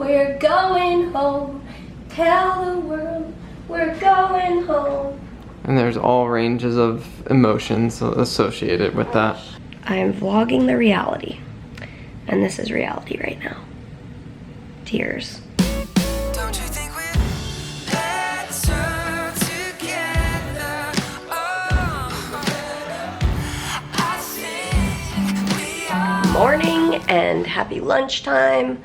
we're going home. Tell the world we're going home. And there's all ranges of emotions associated with that. I am vlogging the reality. And this is reality right now. Tears. Don't you think we're better together? Oh, I think we are. Morning and happy lunchtime.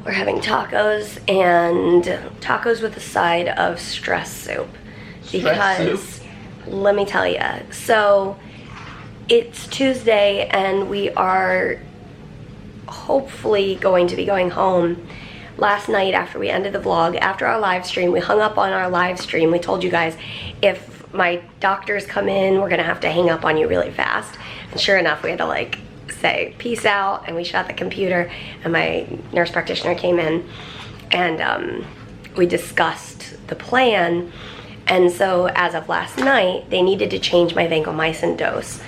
We're having tacos and tacos with a side of stress soup. Because let me tell you, so it's Tuesday and we are hopefully going to be going home. Last night after we ended the vlog, after our live stream, we hung up on our live stream. We told you guys, if my doctors come in, we're gonna have to hang up on you really fast. And sure enough, we had to like say peace out, and we shut the computer, and my nurse practitioner came in, and we discussed the plan. And so as of last night, they needed to change my vancomycin dose.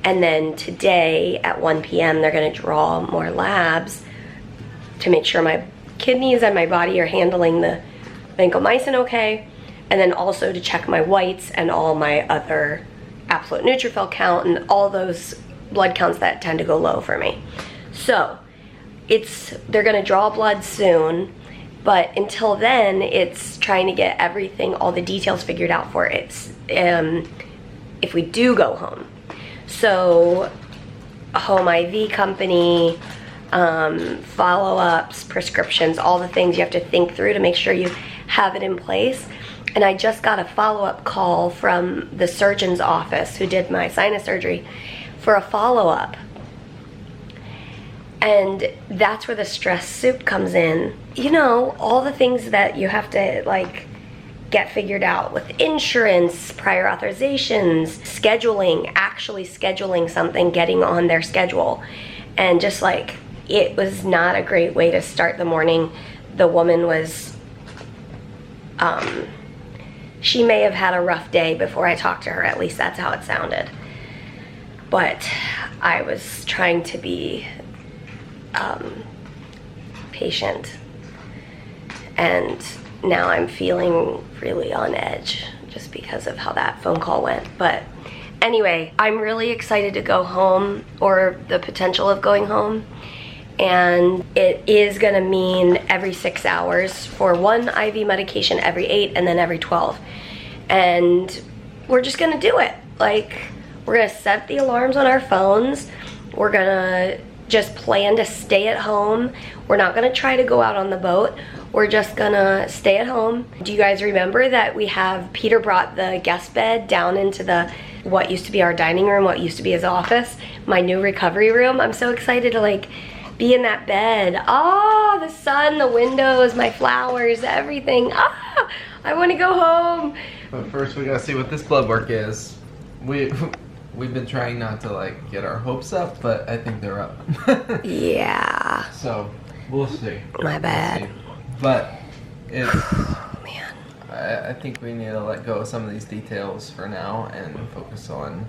And then today at 1 p.m. they're gonna draw more labs to make sure my kidneys and my body are handling the vancomycin okay, and then also to check my whites and all my other absolute neutrophil count and all those blood counts that tend to go low for me. So they're gonna draw blood soon, but until then it's trying to get everything, all the details figured out for it if we do go home. So home IV company, follow-ups, prescriptions, all the things you have to think through to make sure you have it in place. And I just got a follow-up call from the surgeon's office who did my sinus surgery for a follow-up. And that's where the stress soup comes in. You know, all the things that you have to like get figured out with insurance, prior authorizations, scheduling, actually scheduling something, getting on their schedule. And just like, it was not a great way to start the morning. The woman was, she may have had a rough day before I talked to her, at least that's how it sounded. But I was trying to be patient, and now I'm feeling really on edge just because of how that phone call went. But anyway, I'm really excited to go home, or the potential of going home, and it is gonna mean every 6 hours for one IV medication, every 8, and then every 12. And we're just gonna do it. Like, we're gonna set the alarms on our phones. We're gonna just plan to stay at home. We're not gonna try to go out on the boat. We're just gonna stay at home. Do you guys remember that Peter brought the guest bed down into what used to be our dining room, what used to be his office, my new recovery room? I'm so excited to like be in that bed. Oh, the sun, the windows, my flowers, everything. Ah, I wanna go home. But first we gotta see what this blood work is. We've been trying not to like get our hopes up, but I think they're up. Yeah. So we'll see. My bad. We'll see. But it's, Man. I think we need to let go of some of these details for now and focus on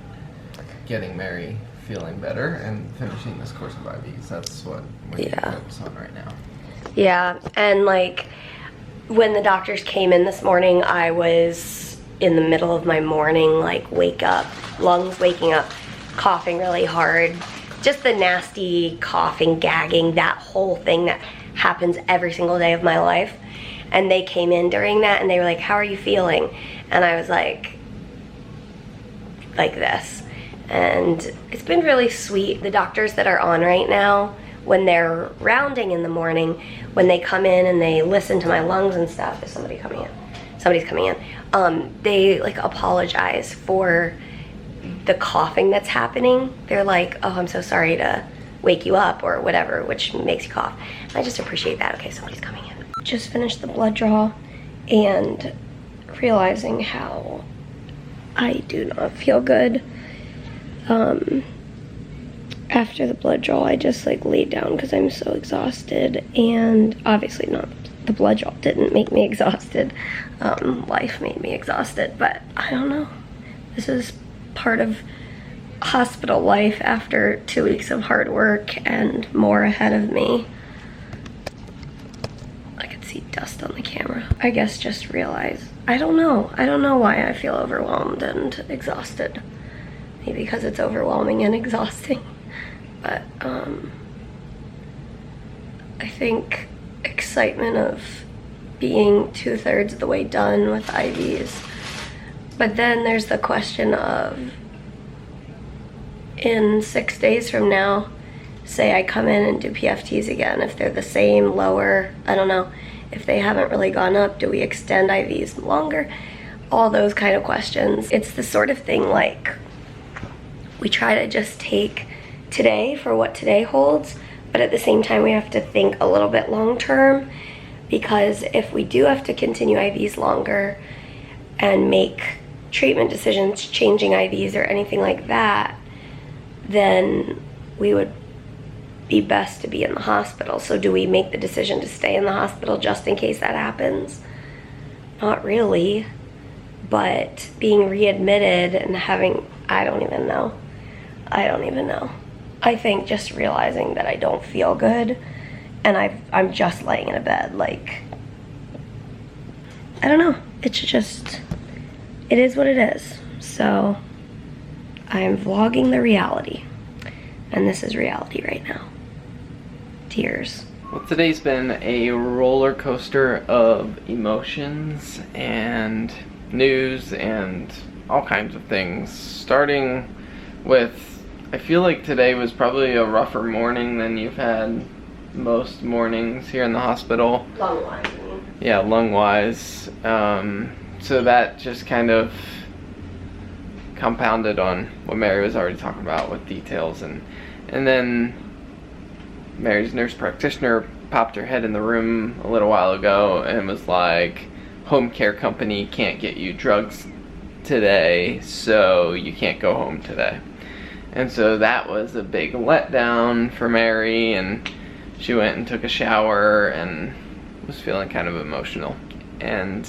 getting Mary feeling better and finishing this course of IVs. That's what we need to focus on right now. Yeah, and like when the doctors came in this morning, I was in the middle of my morning, like wake up, lungs waking up, coughing really hard, just the nasty coughing, gagging, that whole thing that happens every single day of my life. And they came in during that and they were like, how are you feeling? And I was like this. And it's been really sweet. The doctors that are on right now, when they're rounding in the morning, when they come in and they listen to my lungs and stuff, is somebody coming in? Somebody's coming in. They like apologize for the coughing that's happening. They're like, oh, I'm so sorry to wake you up or whatever, which makes you cough. I just appreciate that. Okay, somebody's coming in. Just finished the blood draw and realizing how I do not feel good. After the blood draw, I just like laid down because I'm so exhausted, and obviously not, the blood draw didn't make me exhausted. Life made me exhausted, but I don't know. This is part of hospital life after 2 weeks of hard work and more ahead of me. see dust on the camera. I guess just realize, I don't know why I feel overwhelmed and exhausted. Maybe because it's overwhelming and exhausting. But I think excitement of being 2/3 of the way done with IVs. But then there's the question of, in 6 days from now, say I come in and do PFTs again, if they're the same, lower, I don't know, if they haven't really gone up, do we extend IVs longer? All those kind of questions. It's the sort of thing like, we try to just take today for what today holds, but at the same time we have to think a little bit long term, because if we do have to continue IVs longer and make treatment decisions, changing IVs or anything like that, then we would be best to be in the hospital. So do we make the decision to stay in the hospital just in case that happens? Not really, but being readmitted and having, I don't even know. I think just realizing that I don't feel good and I'm just laying in a bed, like, I don't know, it's just, it is what it is. So I am vlogging the reality, and this is reality right now. Tears. Well, today's been a roller coaster of emotions and news and all kinds of things. Starting with, I feel like today was probably a rougher morning than you've had most mornings here in the hospital. Lung-wise, I mean. Yeah, lung-wise. So that just kind of compounded on what Mary was already talking about with details, and then Mary's nurse practitioner popped her head in the room a little while ago and was like, home care company can't get you drugs today, so you can't go home today. And so that was a big letdown for Mary, and she went and took a shower and was feeling kind of emotional. And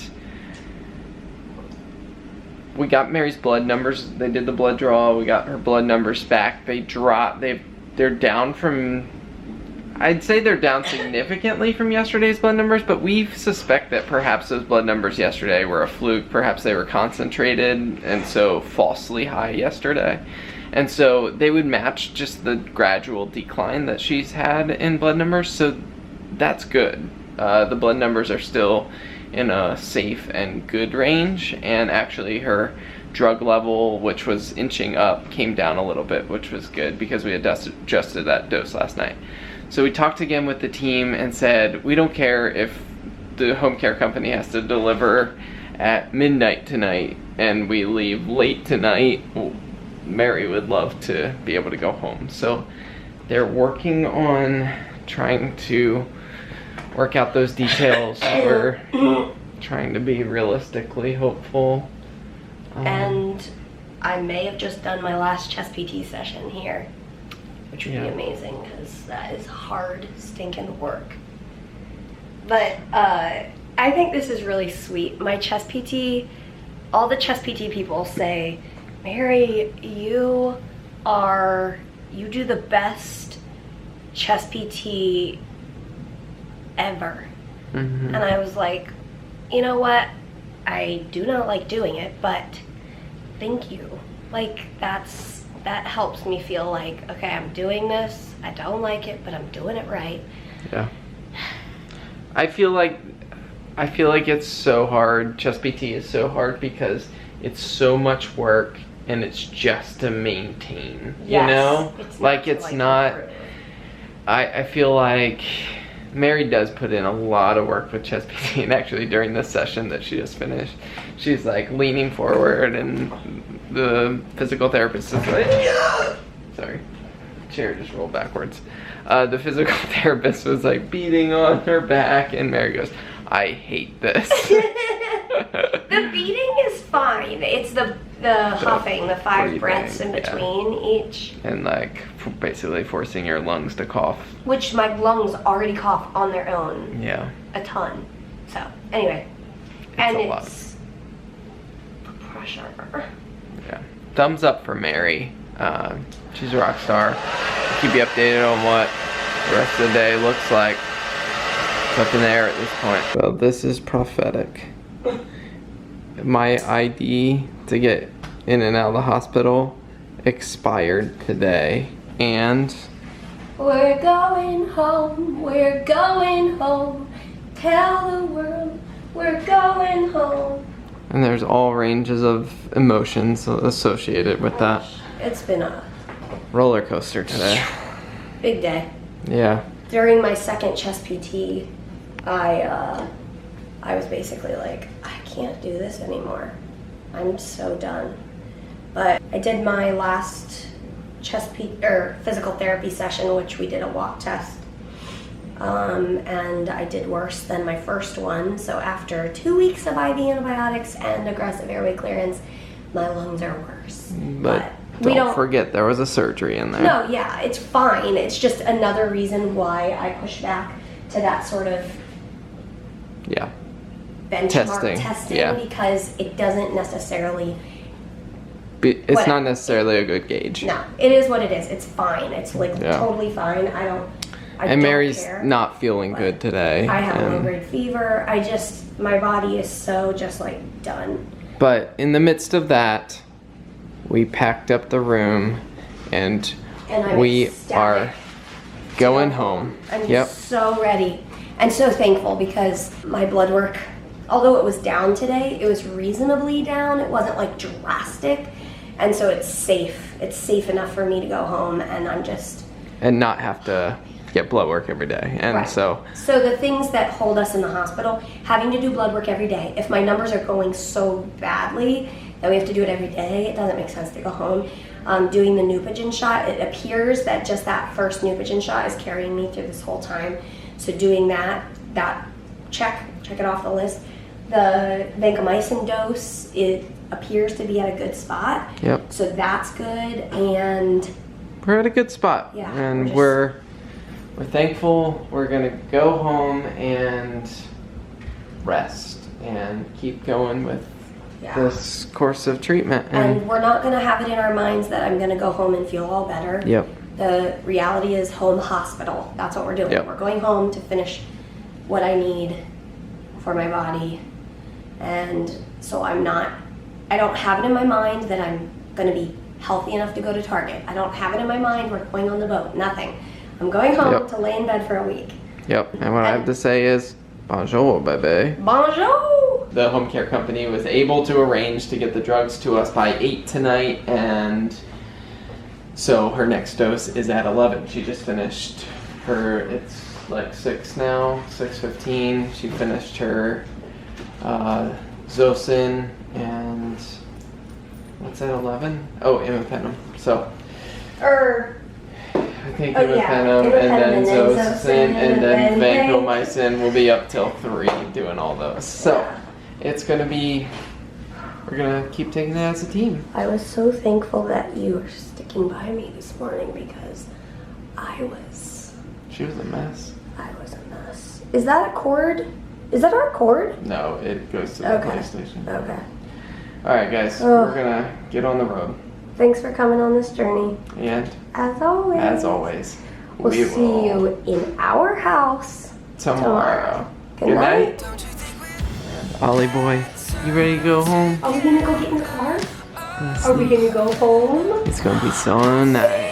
we got Mary's blood numbers. They did the blood draw. We got her blood numbers back. They're down from, I'd say they're down significantly from yesterday's blood numbers, but we suspect that perhaps those blood numbers yesterday were a fluke. Perhaps they were concentrated and so falsely high yesterday. And so they would match just the gradual decline that she's had in blood numbers, so that's good. The blood numbers are still in a safe and good range, and actually her drug level, which was inching up, came down a little bit, which was good because we had adjusted that dose last night. So we talked again with the team and said, we don't care if the home care company has to deliver at midnight tonight and we leave late tonight. Mary would love to be able to go home. So they're working on trying to work out those details. We're trying to be realistically hopeful. And I may have just done my last chest PT session here, which would be amazing because that is hard, stinking work. But I think this is really sweet. My chest PT, all the chest PT people say, Mary, you do the best chest PT ever. Mm-hmm. And I was like, you know what? I do not like doing it, but thank you. Like, that helps me feel like, okay, I'm doing this. I don't like it, but I'm doing it right. Yeah. I feel like it's so hard. Chest PT is so hard because it's so much work and it's just to maintain, you know? It's not, I feel like Mary does put in a lot of work with chest PT, and actually during this session that she just finished, she's like leaning forward and the physical therapist is like, sorry, chair just rolled backwards. The physical therapist was like beating on her back, and Mary goes, I hate this. The beating is fine. It's the huffing, the 5 breaths in between each. And like basically forcing your lungs to cough. Which my lungs already cough on their own. Yeah. A ton. So, anyway. It's pressure. Yeah. Thumbs up for Mary. She's a rock star. I'll keep you updated on what the rest of the day looks like. It's up in the air at this point. Well, this is prophetic. My ID to get in and out of the hospital expired today, and we're going home, we're going home. Tell the world we're going home. And there's all ranges of emotions associated with that. It's been a Roller coaster today. big day. Yeah. During my second chest PT, I was basically like, I can't do this anymore. I'm so done. But I did my last physical therapy session, which we did a walk test. And I did worse than my first one. So after 2 weeks of IV antibiotics and aggressive airway clearance, my lungs are worse. But don't forget there was a surgery in there. No, yeah, it's fine. It's just another reason why I push back to that sort of benchmark testing because it doesn't necessarily. It's not necessarily a good gauge. No, it is what it is. It's fine. It's like totally fine. I don't Mary's care, not feeling good today. I have a low-grade fever. My body is so just like done. But in the midst of that, we packed up the room and we are going home. I'm so ready and so thankful because my blood work, although it was down today, it was reasonably down. It wasn't like drastic. And so it's safe. It's safe enough for me to go home and not have to get blood work every day. And so the things that hold us in the hospital, having to do blood work every day, if my numbers are going so badly that we have to do it every day, it doesn't make sense to go home. Doing the Neupogen shot, it appears that just that first Neupogen shot is carrying me through this whole time. So doing that check it off the list. The vancomycin dose, it appears to be at a good spot. Yep. So that's good, and we're at a good spot. Yeah. And we're thankful. We're gonna go home and rest and keep going with this course of treatment. And we're not gonna have it in our minds that I'm gonna go home and feel all better. Yep. The reality is home hospital. That's what we're doing. Yep. We're going home to finish what I need for my body. And so I don't have it in my mind that I'm gonna be healthy enough to go to Target. I don't have it in my mind we're going on the boat, nothing. I'm going home to lay in bed for a week. Yep, and what I have to say is, bonjour, bébé. Bonjour! The home care company was able to arrange to get the drugs to us by 8 tonight, and so her next dose is at 11. She just finished it's like 6 now, 6:15. She finished her Zosyn and what's at 11? Oh, imipenem. So I think imipenem and then Zosyn and then vancomycin will be up till 3 doing all those. So it's gonna be, we're gonna keep taking that as a team. I was so thankful that you were sticking by me this morning because she was a mess. I was a mess. Is that a cord? Is that our cord? No, it goes to the PlayStation. Okay. Alright guys, we're gonna get on the road. Thanks for coming on this journey. And as always, we'll see you in our house tomorrow. Good night. Don't you think we're Ollie boy, you ready to go home? Are we gonna go get in the car? Are we gonna go home? It's gonna be so nice.